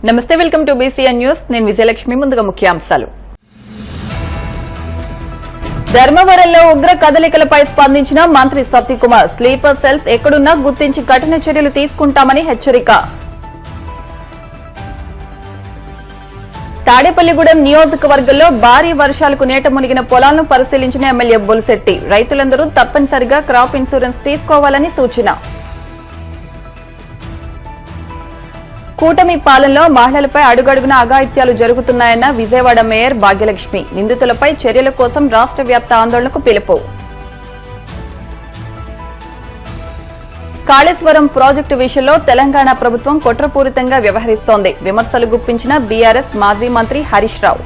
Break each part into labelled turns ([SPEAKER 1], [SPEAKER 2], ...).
[SPEAKER 1] నమస్తే, welcome to BCN news. నేను విజయలక్ష్మి. ముందుగా ముఖ్యాంశాలు. ధర్మవరంలో ఉగ్ర కదలికలపై స్పందించిన మంత్రి సత్యకుమార్. స్లీపర్ సెల్స్ ఎక్కడున్నా గుర్తించి కఠిన చర్యలు తీసుకుంటామని హెచ్చరిక. తాడేపల్లిగూడెం నియోజకవర్గంలో భారీ వర్షాలకు నేట మునిగిన పొలాలను పరిశీలించిన ఎమ్మెల్యే బొలిశెట్టి. రైతులందరూ తప్పనిసరిగా క్రాప్ ఇన్సూరెన్స్ తీసుకోవాలని సూచన. కూటమి పాలనలో మహిళలపై అడుగడుగున అఘాయిత్యాలు జరుగుతున్నాయన్న విజయవాడ మేయర్ భాగ్యలక్ష్మి. నిందితులపై చర్యల కోసం రాష్ట్ర వ్యాప్త ఆందోళనకు పిలుపు. కాళేశ్వరం ప్రాజెక్టు విషయంలో తెలంగాణ ప్రభుత్వం కుట్రపూరితంగా వ్యవహరిస్తోంది. విమర్శలు గుప్పించిన బీఆర్ఎస్ మాజీ మంత్రి హరీష్ రావు.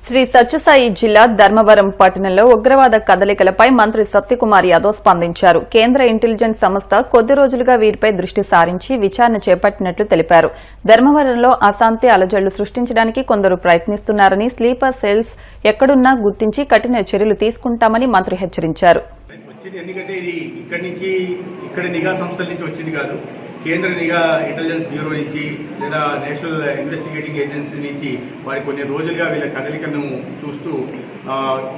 [SPEAKER 1] శ్రీ సత్యసాయి జిల్లా ధర్మవరం పట్టణంలో ఉగ్రవాద కదలికలపై మంత్రి సత్యకుమార్ యాదవ్ స్పందించారు. కేంద్ర ఇంటెలిజెన్స్ సంస్థ కొద్ది రోజులుగా వీరిపై దృష్టి సారించి విచారణ చేపట్టినట్లు తెలిపారు. ధర్మవరంలో అశాంతి అలజడులు సృష్టించడానికి కొందరు ప్రయత్నిస్తున్నారని, స్లీపర్ సెల్స్ ఎక్కడున్నా గుర్తించి కఠిన చర్యలు తీసుకుంటామని మంత్రి హెచ్చరించారు.
[SPEAKER 2] ఎందుకంటే ఇది ఇక్కడ నిఘా సంస్థల నుంచి వచ్చింది కాదు. కేంద్ర నిఘా ఇంటెలిజెన్స్ బ్యూరో నుంచి లేదా నేషనల్ ఇన్వెస్టిగేటింగ్ ఏజెన్సీ నుంచి వారి కొన్ని రోజులుగా వీళ్ళ కదలికను చూస్తూ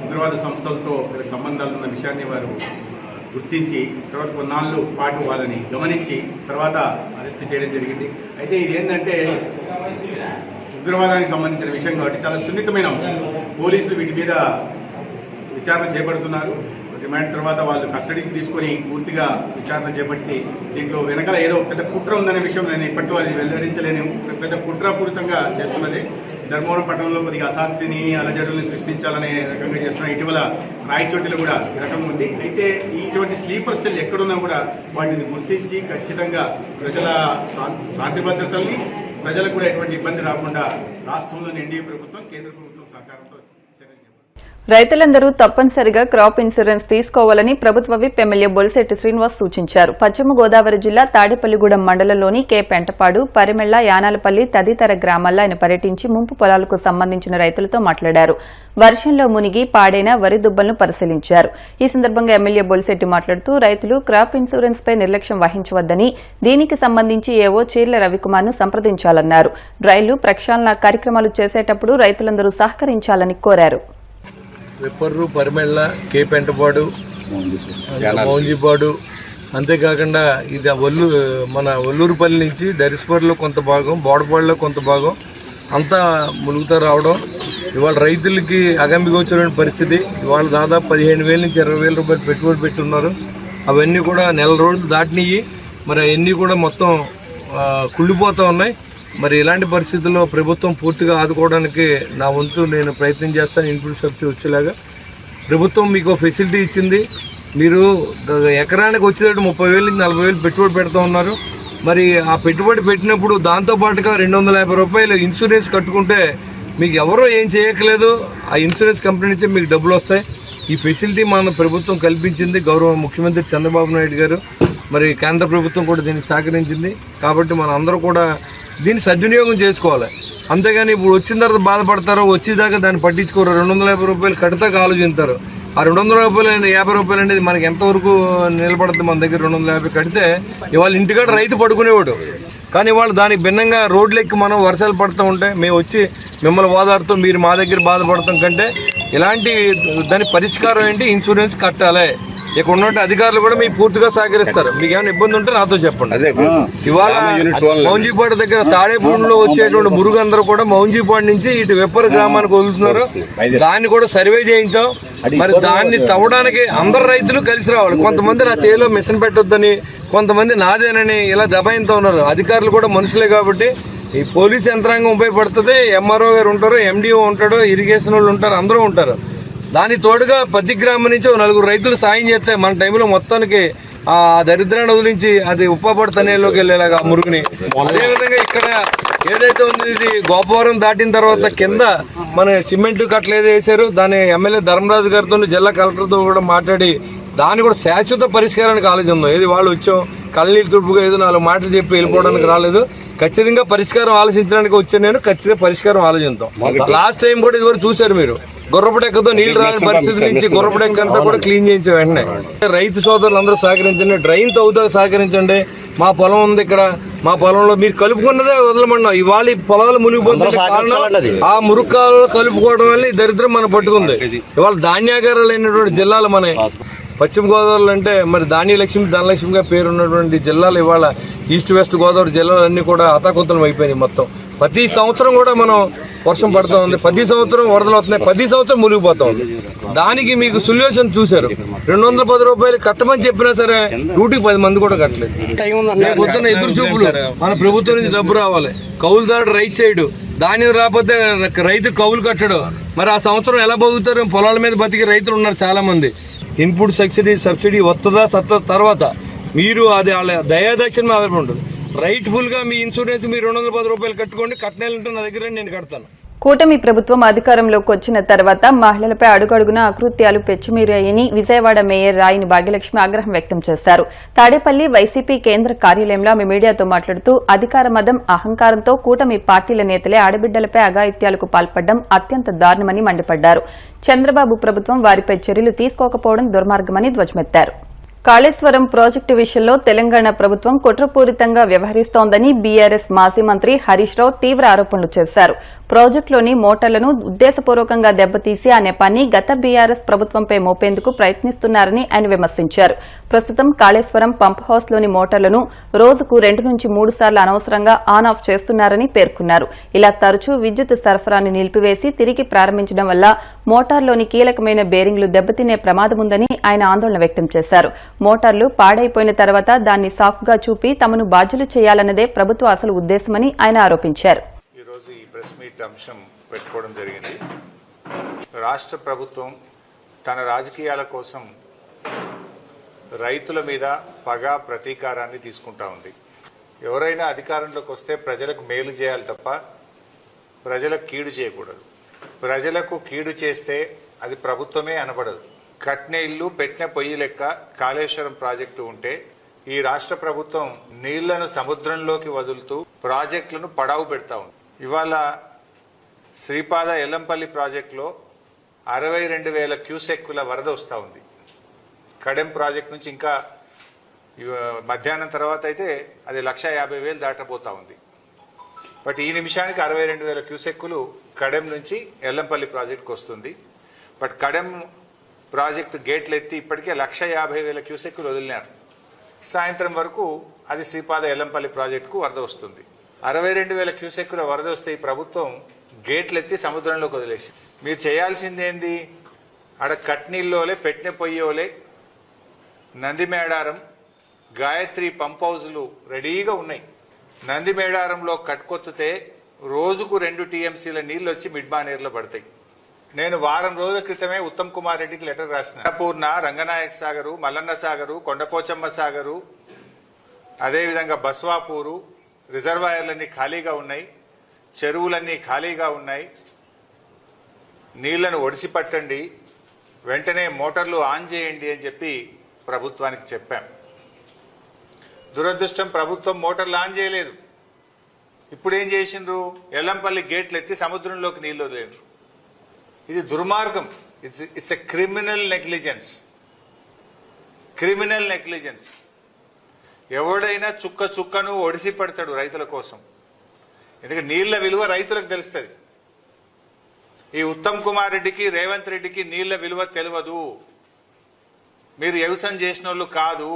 [SPEAKER 2] ఉగ్రవాద సంస్థలతో వీళ్ళకి సంబంధాలు ఉన్న విషయాన్ని వారు గుర్తించి తర్వాత కొన్నాళ్ళు పాటు వాళ్ళని గమనించి తర్వాత అరెస్ట్ చేయడం జరిగింది. అయితే ఇది ఏంటంటే ఉగ్రవాదానికి సంబంధించిన విషయం కాబట్టి చాలా సున్నితమైన అంశం. పోలీసులు వీటి మీద విచారణ చేపడుతున్నారు. రిమాండ్ తర్వాత వాళ్ళు కస్టడీకి తీసుకొని పూర్తిగా విచారణ చేపట్టి దీంట్లో వెనకాల ఏదో పెద్ద కుట్ర ఉందనే విషయం నేను ఇప్పట్లో అది వెల్లడించలేను. పెద్ద కుట్రపూరితంగా చేస్తున్నది. ధర్మవరం పట్టణంలో కొద్దిగా అశాంతిని అలజడుల్ని సృష్టించాలనే రకంగా చేస్తున్న ఇటీవల రాయచోటిలో కూడా ఈ రకం ఉంది. అయితే ఇటువంటి స్లీపర్ సెల్ ఎక్కడున్నా కూడా వాటిని గుర్తించి ఖచ్చితంగా ప్రజల శాంతి భద్రతల్ని ప్రజలకు కూడా ఎటువంటి ఇబ్బంది రాకుండా రాష్ట్రంలోని ఎన్డీఏ ప్రభుత్వం కేంద్ర ప్రభుత్వం సహకారంతో
[SPEAKER 1] రైతులందరూ తప్పనిసరిగా క్రాప్ ఇన్సూరెన్స్ తీసుకోవాలని ప్రభుత్వ విప్ ఎమ్మెల్యే బొలిశెట్టి శ్రీనివాస్ సూచించారు. పశ్చిమ గోదావరి జిల్లా తాడేపల్లిగూడెం మండలంలోని కె పెంటపాడు, పరిమెళ్ల, యానాలపల్లి తదితర గ్రామాల్లో ఆయన పర్యటించి ముంపు పొలాలకు సంబంధించిన రైతులతో మాట్లాడారు. వర్షంలో మునిగి పాడైన వరి దుబ్బలను పరిశీలించారు. ఈ సందర్భంగా ఎమ్మెల్యే బొలిశెట్టి మాట్లాడుతూ రైతులు క్రాప్ ఇన్సూరెన్స్ పై నిర్లక్ష్యం వహించవద్దని, దీనికి సంబంధించి ఏవో చీర్ల రవికుమార్ ను సంప్రదించాలన్నారు. రైళ్లు ప్రక్షాళన కార్యక్రమాలు చేసేటప్పుడు రైతులందరూ సహకరించాలని కోరారు.
[SPEAKER 3] వెప్పర్రు, పరిమెళ్ళ, కే పెంటపాడు, మౌంజిపాడు, అంతేకాకుండా ఇది మన ఒల్లూరుపల్లి నుంచి దరిస్పర్లో కొంత భాగం, బోడపాడులో కొంత భాగం అంతా ములుగుతా రావడం ఇవాళ రైతులకి అగంబిగోచరమైన పరిస్థితి. ఇవాళ దాదాపు 15,000 నుంచి 20,000 రూపాయలు పెట్టుబడి పెట్టున్నారు. అవన్నీ కూడా నెల రోజులు దాటినవి. మరి అవన్నీ కూడా మొత్తం కుళ్ళిపోతూ ఉన్నాయి. మరి ఇలాంటి పరిస్థితుల్లో ప్రభుత్వం పూర్తిగా ఆదుకోవడానికి నా వంతు నేను ప్రయత్నం చేస్తాను. ఇన్పుట్ సబ్సిడీ వచ్చేలాగా ప్రభుత్వం మీకు ఫెసిలిటీ ఇచ్చింది. మీరు ఎకరానికి వచ్చేటట్టు 30,000 నుంచి 40,000 పెట్టుబడి పెడుతూ ఉన్నారు. మరి ఆ పెట్టుబడి పెట్టినప్పుడు దాంతోపాటుగా 250 రూపాయలు ఇన్సూరెన్స్ కట్టుకుంటే మీకు ఎవరో ఏం చేయట్లేదు. ఆ ఇన్సూరెన్స్ కంపెనీ నుంచే మీకు డబ్బులు వస్తాయి. ఈ ఫెసిలిటీ మన ప్రభుత్వం కల్పించింది. గౌరవ ముఖ్యమంత్రి చంద్రబాబు నాయుడు గారు, మరి కేంద్ర ప్రభుత్వం కూడా దీనికి సహకరించింది. కాబట్టి మన అందరూ కూడా దీన్ని సద్వినియోగం చేసుకోవాలి. అంతేగాని ఇప్పుడు వచ్చిన తర్వాత బాధపడతారో, వచ్చేదాకా దాన్ని పట్టించుకోరు. 250 రూపాయలు కడతాక ఆలోచిస్తారు. ఆ 200 రూపాయలు 50 రూపాయలు అనేది మనకి ఎంతవరకు నిలబడుతుంది? మన దగ్గర 250 కడితే ఇవాళ ఇంటికాడ రైతు పడుకునేవాడు. కానీ వాళ్ళు దానికి భిన్నంగా రోడ్లెక్కి మనం వర్షాలు పడుతూ ఉంటే మేము వచ్చి మిమ్మల్ని ఓదారుతూ మీరు మా దగ్గర బాధపడతాం కంటే ఇలాంటి దాని పరిష్కారం ఏంటి? ఇన్సూరెన్స్ కట్టాలి. ఇక్కడ ఉన్నట్టు అధికారులు కూడా మీకు పూర్తిగా సహకరిస్తారు. మీకు ఏమైనా ఇబ్బంది ఉంటే నాతో చెప్పండి. ఇవాళ మౌంజీపాడు దగ్గర తాడేపూడిలో వచ్చేటువంటి మురుగందరూ కూడా మౌంజీపాడు నుంచి ఇటు వెప్పర్ గ్రామానికి వదులుతున్నారు. దాన్ని కూడా సర్వే చేయించాం. మరి దాన్ని తవ్వడానికి అందరు రైతులు కలిసి రావాలి. కొంతమంది నా చేలో మిషన్ పెట్టొద్దని, కొంతమంది నాదేనని ఇలా దబాయితో ఉన్నారు. అధికారులు కూడా మనుషులే కాబట్టి ఈ పోలీస్ యంత్రాంగం ఉపయోగపడుతుంది. ఎంఆర్ఓ గారు ఉంటారు, ఎండిఓ ఉంటాడు, ఇరిగేషన్ వాళ్ళు ఉంటారు, అందరూ ఉంటారు. దాని తోడుగా పత్తి గ్రామం నుంచి 4 రైతులు సాయం చేస్తే మన టైంలో మొత్తానికి ఆ దరిద్రాన్ని వదిలించి అది ఉప్పాపడి తనేలోకి వెళ్ళేలాగా మురుగుని. అదేవిధంగా ఇక్కడ ఏదైతే ఉంది ఇది గోపవరం దాటిన తర్వాత కింద మన సిమెంట్ కట్టలు ఏదో వేశారు. దాన్ని ఎమ్మెల్యే ధర్మరాజు గారితో, జిల్లా కలెక్టర్తో కూడా మాట్లాడి దాన్ని కూడా శాశ్వత పరిష్కారానికి ఆలోచన. ఏది వాళ్ళు వచ్చాం కళ్ళనీళ్ళు తుడుపుగా ఏదో 4 మాటలు చెప్పి వెళ్ళిపోవడానికి రాలేదు. ఖచ్చితంగా పరిష్కారం ఆలోచించడానికి వచ్చాను నేను. ఖచ్చితంగా పరిష్కారం ఆలోచిద్దాం. లాస్ట్ టైం కూడా ఇదివరకు చూశారు మీరు, గుర్రపడెక్కతో నీళ్లు రాని పరిస్థితి నుంచి గుర్రపడెక్క అంతా కూడా క్లీన్ చేయించాం వెంటనే. రైతు సోదరులు అందరూ సహకరించండి, డ్రైన్ తవ్వుతా సహకరించండి. మా పొలం ఉంది ఇక్కడ, మా పొలంలో మీరు కలుపుకున్నదే వదలమన్నాం. ఇవాళ పొలాలు మునిగిపోతుంది, ఆ మురుక్కాలు కలుపుకోవడం వల్ల ఈ దరిద్రం మనం పట్టుకుంది. ఇవాళ ధాన్యాగారాలు అయినటువంటి జిల్లాలు మన పశ్చిమ గోదావరిలో అంటే మరి ధాన్యలక్ష్మి ధనలక్ష్మిగా పేరున్నటువంటి జిల్లాలు ఇవాళ ఈస్ట్ వెస్ట్ గోదావరి జిల్లాలన్నీ కూడా అతాకుంతలం అయిపోయినాయి మొత్తం. ప్రతి సంవత్సరం కూడా మనం వర్షం పడుతూ ఉంది, ప్రతి సంవత్సరం వరదలు వస్తున్నాయి, ప్రతి సంవత్సరం మునిగిపోతా ఉంది. దానికి మీకు సొల్యూషన్ చూశారు. 210 రూపాయలు కట్టమని చెప్పినా సరే 110 మంది కూడా కట్టలేదు. పొద్దున్న ఎదురు చూపులు, మన ప్రభుత్వం నుంచి డబ్బు రావాలి, కౌలుదారుడు రైట్ సైడ్, ధాన్యం రాకపోతే రైతు కౌలు కట్టడు. మరి ఆ సంవత్సరం ఎలా బతుకుతారు? పొలాల మీద బతికి రైతులు ఉన్నారు చాలా మంది. ఇన్పుట్ సబ్సిడీ వస్తుందా తర్వాత మీరు అది వాళ్ళ దయాదక్షిణ ఆధారపడి ఉంటుంది. రైట్ఫుల్గా మీ ఇన్సూరెన్స్ మీరు 210 రూపాయలు కట్టుకోండి, కట్టినట్టు నా దగ్గర నేను కడతాను.
[SPEAKER 1] కూటమి ప్రభుత్వం అధికారంలోకి వచ్చిన తర్వాత మహిళలపై అడుగడుగున అకృత్యాలు పెచ్చుమీరాయని విజయవాడ మేయర్ రాయిని భాగ్యలక్ష్మి ఆగ్రహం వ్యక్తం చేశారు. తాడేపల్లి వైసీపీ కేంద్ర కార్యాలయంలో ఆమె మీడియాతో మాట్లాడుతూ అధికార మదం, అహంకారంతో కూటమి పార్టీల నేతలే ఆడబిడ్డలపై అఘాయిత్యాలకు పాల్పడడం అత్యంత దారుణమని మండిపడ్డారు. చంద్రబాబు ప్రభుత్వం వారిపై చర్యలు తీసుకోకపోవడం దుర్మార్గమని ధ్వజమెత్తారు. కాళేశ్వరం ప్రాజెక్టు విషయంలో తెలంగాణ ప్రభుత్వం కుట్రపూరితంగా వ్యవహరిస్తోందని బీఆర్ఎస్ మాజీ మంత్రి హరీష్ రావు తీవ్ర ఆరోపణలు చేశారు. ప్రాజెక్టులోని మోటార్లను ఉద్దేశపూర్వకంగా దెబ్బతీసి ఆ నెపాన్ని గత బీఆర్ఎస్ ప్రభుత్వంపై మోపేందుకు ప్రయత్నిస్తున్నారని ఆయన విమర్శించారు. ప్రస్తుతం కాళేశ్వరం పంప్ హౌస్లోని మోటార్లను రోజుకు 2 నుంచి 3 సార్లు అనవసరంగా ఆన్ ఆఫ్ చేస్తున్నారని పేర్కొన్నారు. ఇలా తరచూ విద్యుత్ సరఫరాను నిలిపివేసి తిరిగి ప్రారంభించడం వల్ల మోటార్లోని కీలకమైన బేరింగ్లు దెబ్బతినే ప్రమాదముందని ఆయన ఆందోళన వ్యక్తం చేశారు. మోటార్లు పాడైపోయిన తర్వాత దాన్ని సాకుగా చూపి తమను బాధ్యులు చేయాలన్నదే ప్రభుత్వ అసలు ఉద్దేశమని ఆయన ఆరోపించారు.
[SPEAKER 4] ఈరోజు ఈ ప్రెస్ మీట్ అంశం పెట్టుకోవడం జరిగింది. రాష్ట్ర ప్రభుత్వం తన రాజకీయాల కోసం రైతుల మీద పగ ప్రతీకారాన్ని తీసుకుంటా ఉంది. ఎవరైనా అధికారంలోకి వస్తే ప్రజలకు మేలు చేయాలి తప్ప ప్రజలకు కీడు చేయకూడదు. ప్రజలకు కీడు చేస్తే అది ప్రభుత్వమే అనబడదు. కట్టిన ఇల్లు పెట్టిన పొయ్యి లెక్క కాళేశ్వరం ప్రాజెక్టు ఉంటే ఈ రాష్ట్ర ప్రభుత్వం నీళ్లను సముద్రంలోకి వదులుతూ ప్రాజెక్టులను పడావు పెడతా ఉంది. ఇవాళ శ్రీపాద ఎల్లంపల్లి ప్రాజెక్టులో 62,000 క్యూసెక్కుల వరద వస్తూ ఉంది. కడెం ప్రాజెక్టు నుంచి ఇంకా మధ్యాహ్నం తర్వాత అయితే అది 150,000 దాటబోతా ఉంది. బట్ ఈ నిమిషానికి 62,000 క్యూసెక్కులు కడెం నుంచి ఎల్లంపల్లి ప్రాజెక్టుకు వస్తుంది. బట్ కడెం ప్రాజెక్టు గేట్లు ఎత్తి ఇప్పటికే 150,000 క్యూసెక్కులు వదిలినారు. సాయంత్రం వరకు అది శ్రీపాద ఎల్లంపల్లి ప్రాజెక్టుకు వరద వస్తుంది. 62,000 క్యూసెక్కుల వరద వస్తే ఈ ప్రభుత్వం గేట్లు ఎత్తి సముద్రంలోకి వదిలేసి మీరు చేయాల్సింది ఏంది? ఆడ కట్నీళ్ళోలే పెట్టిన పొయ్యోలే నందిమేడారం, గాయత్రి పంప్ హౌజులు రెడీగా ఉన్నాయి. నందిమేడారంలో కట్కొత్తితే రోజుకు 2 టీఎంసీల నీళ్లు వచ్చి మిడ్మానేర్లో పడతాయి. నేను వారం రోజుల క్రితమే ఉత్తమ్ కుమార్ రెడ్డికి లెటర్ రాసిన. అన్నపూర్ణ, రంగనాయక సాగరు, మల్లన్న సాగరు, కొండపోచమ్మ సాగరు, అదేవిధంగా బస్వాపూరు రిజర్వాయర్లన్నీ ఖాళీగా ఉన్నాయి, చెరువులన్నీ ఖాళీగా ఉన్నాయి. నీళ్లను ఒడిసి పట్టండి, వెంటనే మోటార్లు ఆన్ చేయండి అని చెప్పి ప్రభుత్వానికి చెప్పాం. దురదృష్టం ప్రభుత్వం మోటార్లు ఆన్ చేయలేదు. ఇప్పుడు ఏం చేసిండ్రు? ఎల్లంపల్లి గేట్లు ఎత్తి సముద్రంలోకి నీళ్లు వదిలేరు. ఇది దుర్మార్గం. It's a criminal negligence. ఎవడైనా చుక్కను ఒడిసి పడతాడు రైతుల కోసం. ఎందుకంటే నీళ్ల విలువ రైతులకు తెలుస్తుంది. ఈ ఉత్తమ్ కుమార్ రెడ్డికి, రేవంత్ రెడ్డికి నీళ్ల విలువ తెలియదు. మీరు వ్యవసాయం చేసిన వాళ్ళు కాదు.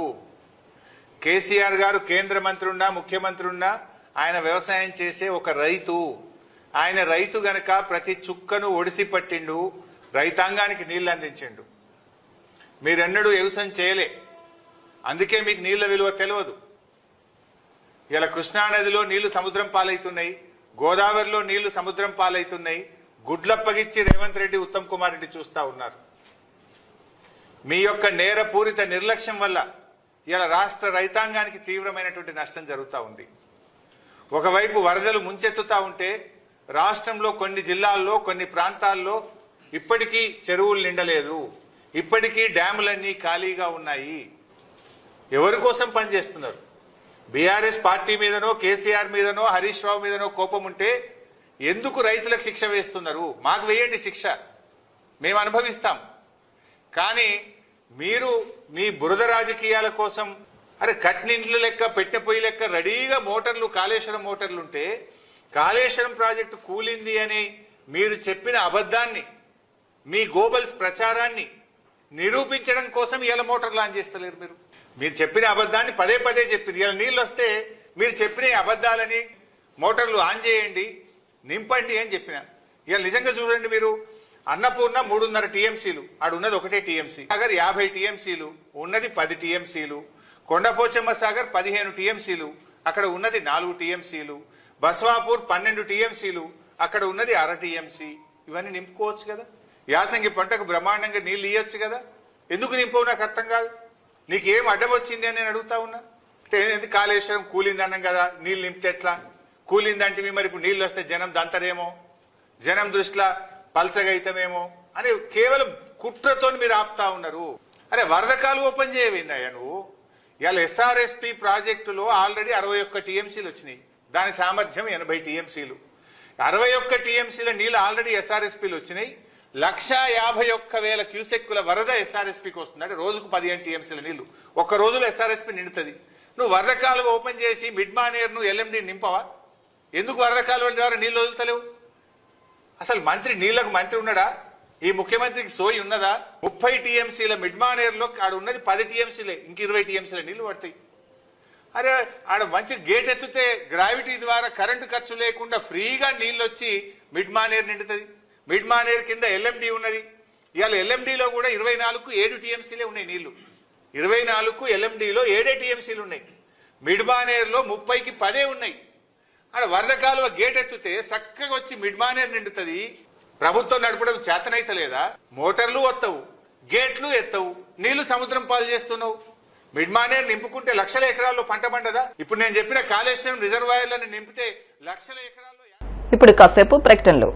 [SPEAKER 4] కేసీఆర్ గారు కేంద్ర మంత్రి ఉన్నా, ముఖ్యమంత్రి ఉన్నా ఆయన వ్యవసాయం చేసే ఒక రైతు. ఆయన రైతు గనక ప్రతి చుక్కను ఒడిసి పట్టిండు, రైతాంగానికి నీళ్లు అందించిండు. మీరెన్నడూ వ్యవసాయం చేయలే, అందుకే మీకు నీళ్ల విలువ తెలియదు. ఇలా కృష్ణానదిలో నీళ్లు సముద్రం పాలవుతున్నాయి, గోదావరిలో నీళ్లు సముద్రం పాలవుతున్నాయి. గుడ్లప్పగిచ్చి రేవంత్ రెడ్డి, ఉత్తమ్ కుమార్ రెడ్డి చూస్తా ఉన్నారు. మీ యొక్క నేరపూరిత నిర్లక్ష్యం వల్ల ఇలా రాష్ట్ర రైతాంగానికి తీవ్రమైనటువంటి నష్టం జరుగుతూ ఉంది. ఒకవైపు వరదలు ముంచెత్తుతా ఉంటే రాష్ట్రంలో కొన్ని జిల్లాల్లో, కొన్ని ప్రాంతాల్లో ఇప్పటికీ చెరువులు నిండలేదు, ఇప్పటికీ డ్యాములన్నీ ఖాళీగా ఉన్నాయి. ఎవరి కోసం పనిచేస్తున్నారు? బీఆర్ఎస్ పార్టీ మీదనో కేసీఆర్ మీదనో హరీష్ రావు మీదనో కోపం ఉంటే ఎందుకు రైతులకు శిక్ష వేస్తున్నారు? మాకు వేయండి శిక్ష, మేము అనుభవిస్తాం. కానీ మీరు మీ బురద రాజకీయాల కోసం అరే కట్నింట్లు లెక్క పెట్టె పొయ్యి లెక్క రెడీగా మోటార్లు కాళేశ్వరం మోటార్లు ఉంటే కాళేశ్వరం ప్రాజెక్టు కూలింది అని మీరు చెప్పిన అబద్ధాన్ని, మీ గోబల్స్ ప్రచారాన్ని నిరూపించడం కోసం ఇలా మోటార్ లాంచ్ చేస్తలేరు. మీరు చెప్పిన అబద్ధాన్ని పదే పదే చెప్పింది. ఇలా నీళ్ళు వస్తే మీరు చెప్పిన అబద్ధాలని మోటార్లు ఆన్ చేయండి, నింపండి అని చెప్పిన. ఇలా నిజంగా చూడండి, మీరు అన్నపూర్ణ 3.5 టీఎంసీలు, ఆడున్నది 1 టీఎంసీ, సాగర్ 50 టీఎంసీలు, ఉన్నది 10 టీఎంసీలు, కొండపోచమ్మ సాగర్ 15 టీఎంసీలు, అక్కడ ఉన్నది 4 టీఎంసీలు, బస్వాపూర్ 12 టీఎంసీలు, అక్కడ ఉన్నది 1/2 టీఎంసీ. ఇవన్నీ నింపుకోవచ్చు కదా, యాసంగి పంటకు బ్రహ్మాండంగా నీళ్లు ఇవ్వచ్చు కదా. ఎందుకు నింపవు నాకు అర్థం కాదు. నీకేం అడ్డం వచ్చింది అని నేను అడుగుతా ఉన్నా. అంటే కాళేశ్వరం కూలింది అన్నాం కదా, నీళ్లు నింపితే ఎట్లా కూలిందంటే మరి ఇప్పుడు నీళ్లు వస్తే జనం దంతరేమో, జనం దృష్టిలో పల్సగైతమేమో అని కేవలం కుట్రతో మీరు ఆపుతా ఉన్నారు. అరే వరదకాలు ఓపెన్ చేయవేందయ్యా నువ్వు. ఇవాళ ఎస్ఆర్ఎస్పి ప్రాజెక్టులో ఆల్రెడీ 61 టీఎంసీలు వచ్చినాయి, దాని సామర్థ్యం 80 టీఎంసీలు. 61 టీఎంసీల నీళ్లు ఆల్రెడీ ఎస్ఆర్ఎస్పీలు వచ్చినాయి. 151,000 క్యూసెక్కుల వరద ఎస్ఆర్ఎస్పీకి వస్తుంది. అంటే రోజుకు 15 టీఎంసీల నీళ్లు ఒక్క రోజులో ఎస్ఆర్ఎస్పీ నిండుతుంది. నువ్వు వరద కాలువ ఓపెన్ చేసి మిడ్ మానేర్ ను ఎల్ఎండి నింపవా? ఎందుకు వరద కాలువల ద్వారా నీళ్లు వదులుతలేవు? అసలు మంత్రి నీళ్లకు మంత్రి ఉన్నాడా? ఈ ముఖ్యమంత్రికి సోయి ఉన్నదా? 30 టీఎంసీల మిడ్ మానేర్ లో ఆడ ఉన్నది 10 టీఎంసీలే, ఇంక 20 టీఎంసీల నీళ్లు పడతాయి. అరే ఆడ మంచి గేట్ ఎత్తితే గ్రావిటీ ద్వారా కరెంటు ఖర్చు లేకుండా ఫ్రీగా నీళ్లు వచ్చి మిడ్ మానేర్ నిండుతుంది. మిడ్ మానేర్ కింద ఎల్ఎండి ఉన్నది. ఇవాళ ఎల్ఎండిలో కూడా 24కు 7 టీఎంసీలే ఉన్నాయి నీళ్లు. 24కు ఎల్ఎండిలో 7 టీఎంసీలు ఉన్నాయి. మిడ్ మానేర్ లో 30కి 10 ఉన్నాయి. ఆడ వరద కాలువ గేట్ ఎత్తితే చక్కగా వచ్చి మిడ్ మానేర్ నిండుతుంది. ప్రభుత్వం నడపడం చేతనైతలేదా? మోటార్లు వస్తావు, గేట్లు ఎత్తవు, నీళ్లు సముద్రం పాలు చేస్తున్నావు. మిడ్ మానేర్ నింపుకుంటే లక్షల ఎకరాల్లో పంట పండదా? ఇప్పుడు నేను చెప్పిన కాళేశ్వరం రిజర్వాయర్లను నింపితే లక్షల ఎకరాల్లో.
[SPEAKER 1] ఇప్పుడు కాసేపు ప్రకటనలు.